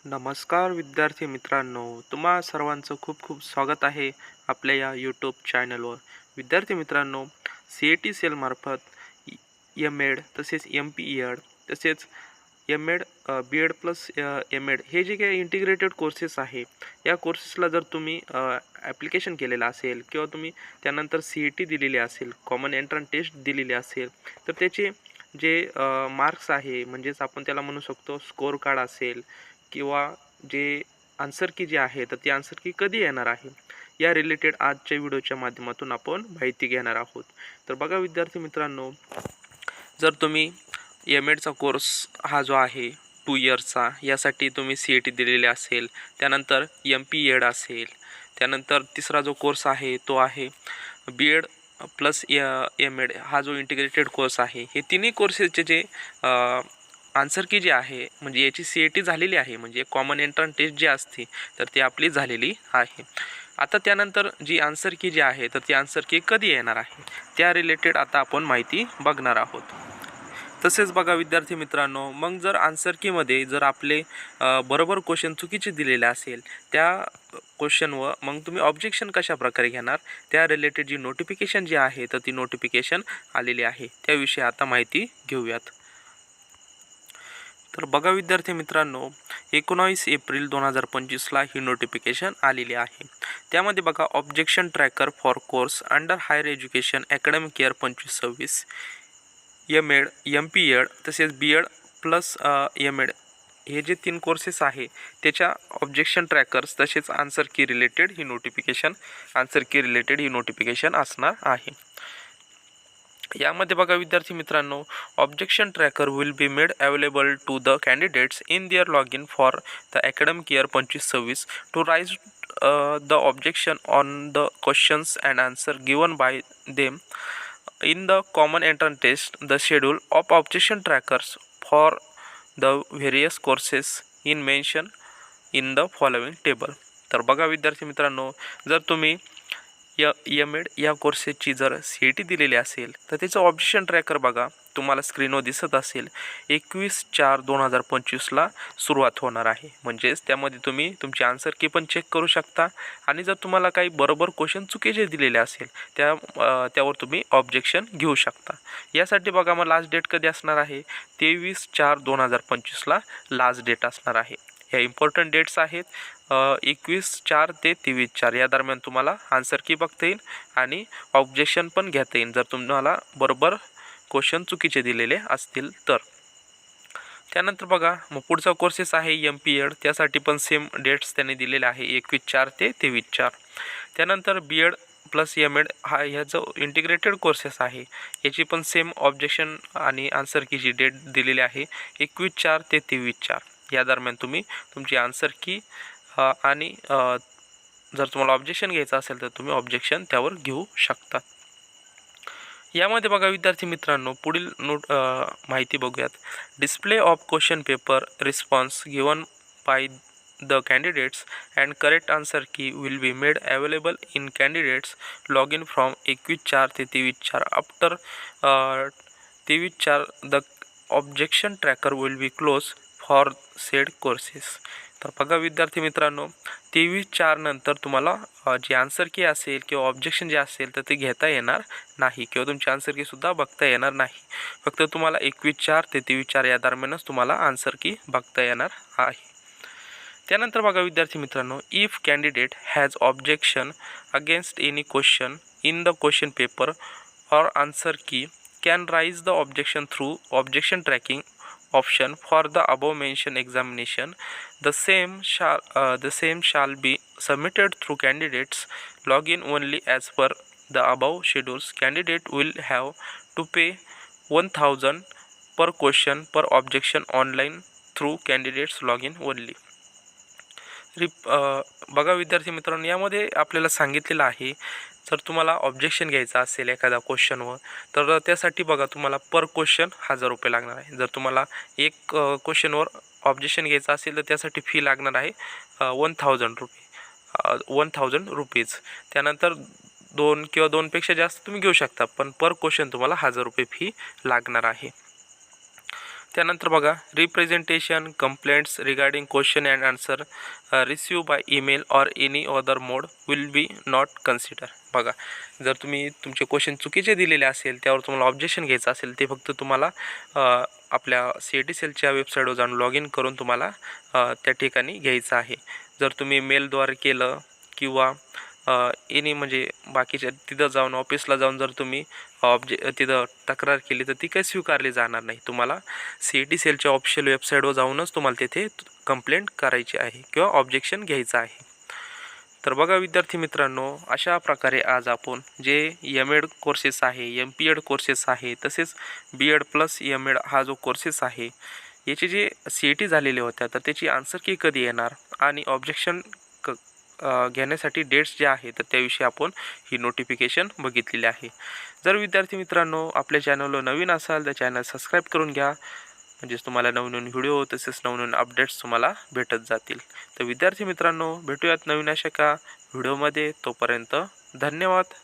नमस्कार विद्यार्थी मित्रांनो, तुम्हा सर्वांचं खूप खूप स्वागत आहे आपल्या या यूट्यूब चॅनलवर. विद्यार्थी मित्रांनो, CET सेलमार्फत एम-एड तसेच MP-ED तसेच एम-एड बी-एड प्लस एम-एड हे जे काही इंटिग्रेटेड कोर्सेस आहे, या कोर्सेसला जर तुम्ही ॲप्लिकेशन केलेलं असेल किंवा तुम्ही त्यानंतर CET दिलेली असेल, कॉमन एंट्रन्स टेस्ट दिलेली असेल, तर त्याचे जे मार्क्स आहे म्हणजेच आपण त्याला म्हणू शकतो स्कोअर कार्ड असेल किंवा जे आन्सर की जी आहे तर ती आन्सर की कधी येणार आहे या रिलेटेड आजच्या व्हिडिओच्या माध्यमातून आपण माहिती घेणार आहोत. तर बघा विद्यार्थी मित्रांनो, जर तुम्ही एम-एडचा कोर्स हा जो आहे 2 इयर्सचा यासाठी तुम्ही CET दिलेली असेल, त्यानंतर MP-ED असेल, त्यानंतर तिसरा जो कोर्स आहे तो आहे बी-एड प्लस एम-एड हा जो इंटिग्रेटेड कोर्स आहे, हे तिन्ही कोर्सेसचे जे आन्सर की जी आहे म्हणजे याची CET झालेली आहे, म्हणजे कॉमन एंट्रन्स टेस्ट जी असते तर ती आपली झालेली आहे. आता त्यानंतर जी आन्सर की जी आहे तर ती आन्सर की कधी येणार आहे त्या रिलेटेड आता आपण माहिती बघणार आहोत. तसेच बघा विद्यार्थी मित्रांनो, मग जर आन्सर कीमध्ये जर आपले बरोबर क्वेश्चन चुकीचे दिलेले असेल, त्या क्वेश्चनवर मग तुम्ही ऑब्जेक्शन कशा प्रकारे घेणार त्या रिलेटेड जी नोटिफिकेशन जी आहे तर ती नोटिफिकेशन आलेली आहे, त्याविषयी आता माहिती घेऊयात. तर बघा विद्यार्थी मित्रांनो, 19 एप्रिल 2025ला ही नोटिफिकेशन आलेली आहे. त्यामध्ये बघा objection tracker for course under higher education academic year 25-26 M Ed, MP-ED तसेच बी-एड प्लस एम-एड हे जे 3 कोर्सेस आहे त्याच्या ऑब्जेक्शन ट्रॅकर्स तसेच आन्सर की रिलेटेड ही नोटिफिकेशन असणार आहे. यामध्ये बघा विद्यार्थी मित्रांनो, objection tracker will be made available to the candidates in their log in for the academic year 25-26 to raise the objection on the questions and answer given by them in the common entrance test. The schedule of objection trackers for the various courses in mention in the following table. तर बघा विद्यार्थी मित्रांनो, जर तुम्ही M-add या कोर्सेसची जर CET दिलेली असेल तर त्याचं ऑब्जेक्शन ट्रॅकर बघा तुम्हाला स्क्रीनवर दिसत असेल. 21/4/2025ला सुरुवात होणार आहे, म्हणजेच त्यामध्ये तुम्ही तुमची आन्सर की पण चेक करू शकता आणि जर तुम्हाला काही बरोबर क्वेश्चन चुकीचे दिलेले असेल त्यावर तुम्ही ऑब्जेक्शन घेऊ शकता. यासाठी बघा मग लास्ट डेट कधी असणार आहे, 23/4/2025ला लास्ट डेट असणार आहे. ह्या इम्पॉर्टंट डेट्स आहेत. 21/4 ते 23/4 या दरम्यान तुम्हाला आन्सर की बघता येईल आणि ऑब्जेक्शन पण घेता येईल जर तुम्हाला बरोबर क्वेश्चन चुकीचे दिलेले असतील तर. त्यानंतर बघा मग पुढचा कोर्सेस आहे MP-ED, त्यासाठी पण सेम डेट्स त्यांनी दिलेले आहे 21/4 ते 23/4. त्यानंतर बी-एड प्लस एम-एड ह्या जो इंटिग्रेटेड कोर्सेस आहे याची पण सेम ऑब्जेक्शन आणि आन्सर कीची डेट दिलेली आहे 21/4 ते 23/4 या दरम्यान तुम्ही तुमची आन्सर की आणि जर तुम्हाला ऑब्जेक्शन घ्यायचं असेल तर तुम्ही ऑब्जेक्शन त्यावर घेऊ शकता. यामध्ये बघा विद्यार्थी मित्रांनो, पुढील माहिती बघूयात. Display of question paper response given by the candidates and correct answer key will be made available in candidates log in from 21/4 ते 23/4. After 23/4 the objection tracker will be close for said courses. तर बघा विद्यार्थी मित्रांनो, 23/4 नंतर तुम्हाला जी answer की असेल किंवा ऑब्जेक्शन जे असेल तर ते घेता येणार नाही किंवा तुमची आन्सर कीसुद्धा बघता येणार नाही. फक्त तुम्हाला 21/4 ते 23/4 या दरम्यानच तुम्हाला आन्सर की बघता येणार आहे. त्यानंतर बघा विद्यार्थी मित्रांनो, if candidate has objection against any question in the question paper और answer key can raise the objection through objection tracking option for the above mentioned examination. The same shall be submitted through candidates login only as per the above schedules. Candidate will have to pay 1000 per question per objection online through candidates login only. बघा विद्यार्थी मित्रांनो, यामध्ये आपल्याला सांगितलेलं आहे जर तुम्हाला objection घ्यायचं असेल एखाद्या क्वेश्चनवर तर त्यासाठी बघा तुम्हाला पर क्वेश्चन 1000 रुपये लागणार आहे. जर तुम्हाला एक क्वेश्चनवर ऑब्जेक्शन घ्यायचं असेल तर त्यासाठी फी लागणार आहे 1000 रुपीज. त्यानंतर 2 किंवा 2पेक्षा जास्त तुम्ही घेऊ शकता, पण पर क्वेश्चन तुम्हाला 1000 रुपये फी लागणार आहे. त्यानंतर बघा representation complaints regarding question and answer receive by email or any other mode will be not consider. बघा जर तुम्ही तुमचे क्वेश्चन चुकीचे दिलेले असेल त्यावर तुम्हाला ऑब्जेक्शन घ्यायचं असेल ते फक्त तुम्हाला आपल्या CET सेलच्या वेबसाईटवर जाऊन लॉग इन करून तुम्हाला त्या ठिकाणी घ्यायचं आहे. जर तुम्ही मेलद्वारे केलं किंवा एनी म्हणजे बाकीच्या तिथं जाऊन ऑफिसला जाऊन जर तुम्ही तिथं तक्रार केली तर ती काही स्वीकारली जाणार नाही. तुम्हाला CET सेलच्या ऑफिशियल वेबसाईटवर जाऊनच तुम्हाला तिथे कंप्लेंट करायची आहे किंवा ऑब्जेक्शन घ्यायचं आहे. तर बघा विद्यार्थी मित्रांनो, अशा प्रकारे आज आपण जे M.Ed कोर्सेस आहे, MPEd कोर्सेस आहे, तसेच B.Ed प्लस M.Ed हा जो कोर्सेस आहे याचे जे CET झालेले होत्या तर त्याची आन्सर की कधी येणार आणि ऑब्जेक्शन घेण्यासाठी डेट्स जे आहे तर त्याविषयी आपण ही नोटिफिकेशन बघितलेली आहे. जर विद्यार्थी मित्रांनो आपल्या चॅनलवर नवीन असाल तर चॅनल सबस्क्राईब करून घ्या, म्हणजेच तुम्हाला नवनवीन व्हिडिओ तसेच नवनवीन अपडेट्स तुम्हाला भेटत जातील. तर विद्यार्थी मित्रांनो भेटूयात नवीन अशा का व्हिडिओमध्ये. तोपर्यंत धन्यवाद.